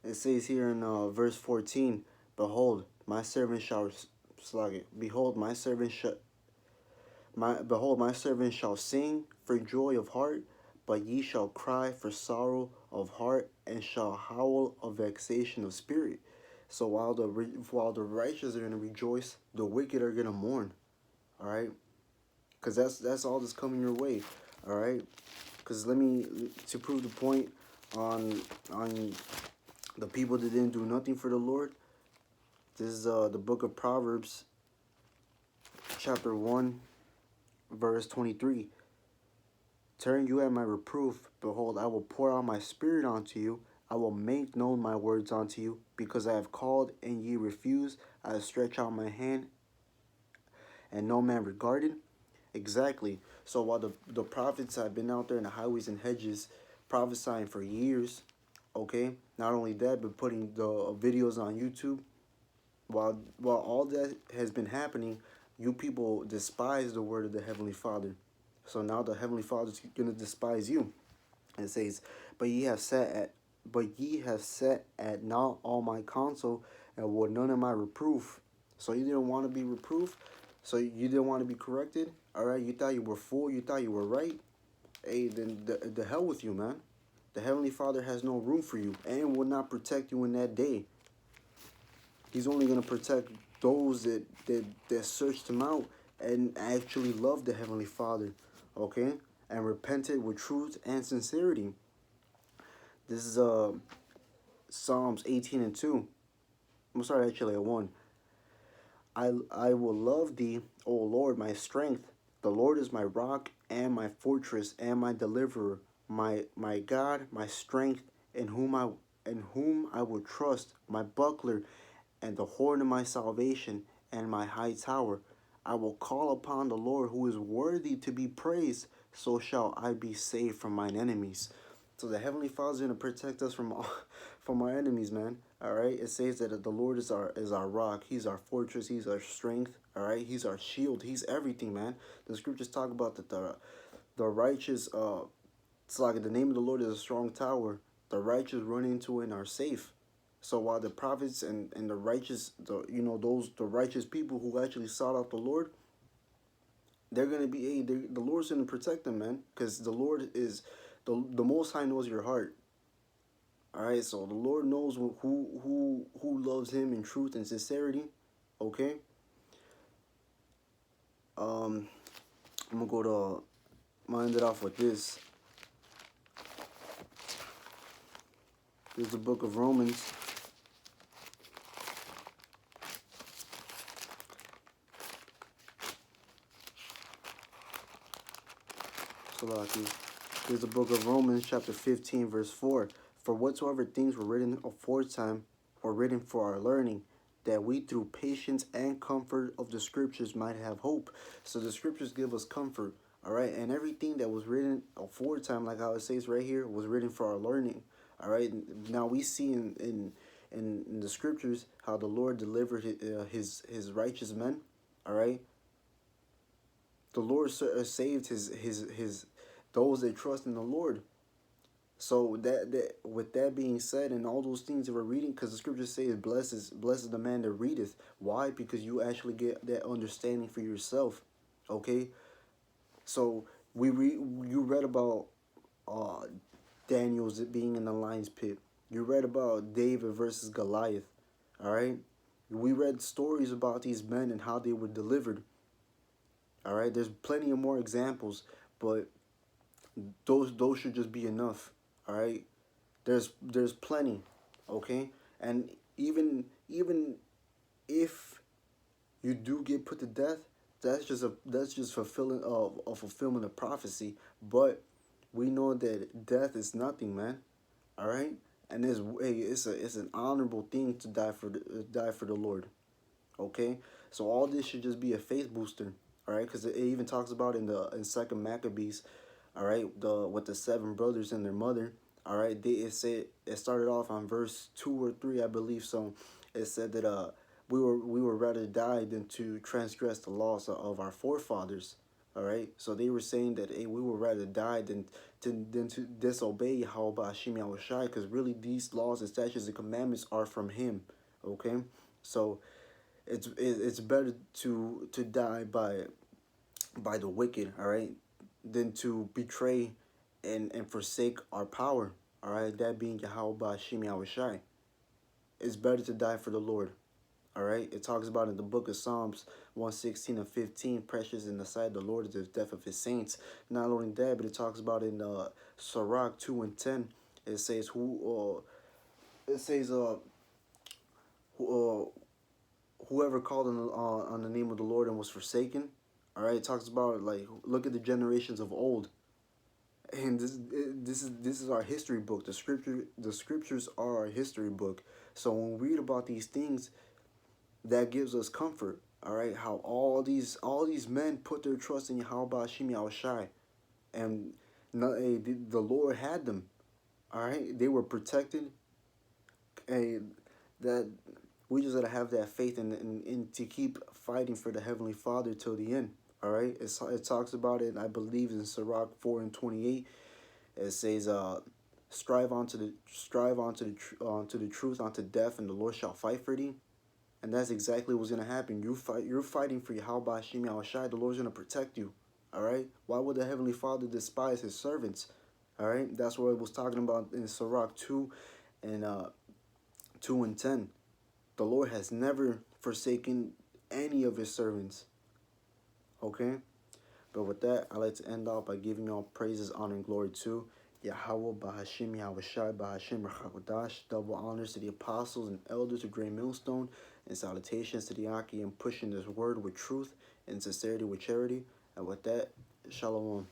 It says here in verse 14, behold, my servant shall behold, my servant shall sing for joy of heart, but ye shall cry for sorrow of heart, and shall howl of vexation of spirit. So while the righteous are gonna rejoice, the wicked are gonna mourn. All right, because that's all that's coming your way. All right, because let me to prove the point on the people that didn't do nothing for the Lord. This is the book of Proverbs, chapter 1, verse 23. Turn you at my reproof. Behold, I will pour out my spirit unto you. I will make known my words unto you, because I have called and ye refuse. I have stretched out my hand and no man regarded. Exactly. So while the prophets have been out there in the highways and hedges prophesying for years, okay, not only that, but putting the videos on YouTube, while all that has been happening, you people despise the word of the Heavenly Father. So now the Heavenly Father is gonna despise you. And it says, but ye have set at naught all my counsel, and will none of my reproof. So you didn't want to be reproved. So you didn't want to be corrected. All right, you thought you were full. You thought you were right. Hey, then the hell with you, man. The Heavenly Father has no room for you, and will not protect you in that day. He's only gonna protect those that searched him out and actually love the Heavenly Father, okay, and repented with truth and sincerity. This is Psalms 18:2. I'm sorry, actually at 1. I will love thee, O Lord, my strength. The Lord is my rock and my fortress and my deliverer, my God, my strength, in whom I will trust, my buckler and the horn of my salvation and my high tower. I will call upon the Lord, who is worthy to be praised, so shall I be saved from mine enemies. So the Heavenly Father is going to protect us from from our enemies, man. All right. It says that the Lord is our rock. He's our fortress. He's our strength. All right. He's our shield. He's everything, man. The scriptures talk about that the righteous. It's like the name of the Lord is a strong tower. The righteous run into it and are safe. So while the prophets and the righteous, the righteous people who actually sought out the Lord, they're gonna be the Lord's gonna protect them, man, because the Lord is the Most High knows your heart. All right, so the Lord knows who loves Him in truth and sincerity. Okay. Um, I'm gonna go to. I'm gonna end it off with this. This is the book of Romans. Salaki. This is the book of Romans, chapter 15, verse 4. For whatsoever things were written aforetime were written for our learning, that we through patience and comfort of the scriptures might have hope. So the scriptures give us comfort, all right? And everything that was written aforetime, like how it says right here, was written for our learning, all right? Now we see in the scriptures how the Lord delivered his righteous men, all right? The Lord saved his those that trust in the Lord. So that with that being said, and all those things that we're reading, because the scriptures say, blesses the man that readeth. Why? Because you actually get that understanding for yourself. Okay. So you read about uh Daniel's being in the lion's pit. You read about David versus Goliath. All right. We read stories about these men and how they were delivered. All right. There's plenty of more examples, but those should just be enough. All right. There's plenty, okay? And even if you do get put to death, that's just fulfilling of a fulfillment of prophecy. But we know that death is nothing, man. All right, and it's an honorable thing to die for the Lord. Okay, so all this should just be a faith booster. All right, because it even talks about in Second Maccabees, all right, the with the seven brothers and their mother. All right, it started off on verse 2 or 3, I believe. So it said that we were rather die than to transgress the laws of our forefathers. All right, so they were saying that, hey, we would rather die than to disobey Yahweh Hashem Yahushai, because really these laws and statutes and commandments are from Him. Okay, so it's better to die by the wicked, all right, than to betray and forsake our power, all right, that being Yahweh Hashem Yahushai. It's better to die for the Lord. All right, it talks about in the book of Psalms 116 and 15, precious in the sight of the Lord is the death of His saints. Not only that, but it talks about in Sirach 2 and 10. It says it says who, whoever called on the name of the Lord and was forsaken. All right, it talks about, like, look at the generations of old, and this is our history book. The scriptures are our history book. So when we read about these things, that gives us comfort. All right, how all these men put their trust in Yahweh Hashem Yahushai, and the Lord had them. All right, they were protected, and that we just gotta have that faith and to keep fighting for the Heavenly Father till the end. All right, it talks about it, I believe, in Sirach 4:28. It says, strive onto the truth, onto death, and the Lord shall fight for thee. And that's exactly what's gonna happen. You're fighting for Yahweh Hashem Yahushai. The Lord's gonna protect you. All right. Why would the Heavenly Father despise His servants? All right. That's what it was talking about in Sirach 2 and 10. The Lord has never forsaken any of His servants. Okay. But with that, I'd like to end off by giving y'all praises, honor, and glory to Yahweh Bahashim Yahushai Bahashim Rachawadash. Double honors to the apostles and elders of Great Millstone, and salutations to the Aki and pushing this word with truth and sincerity with charity. And with that, Shalom.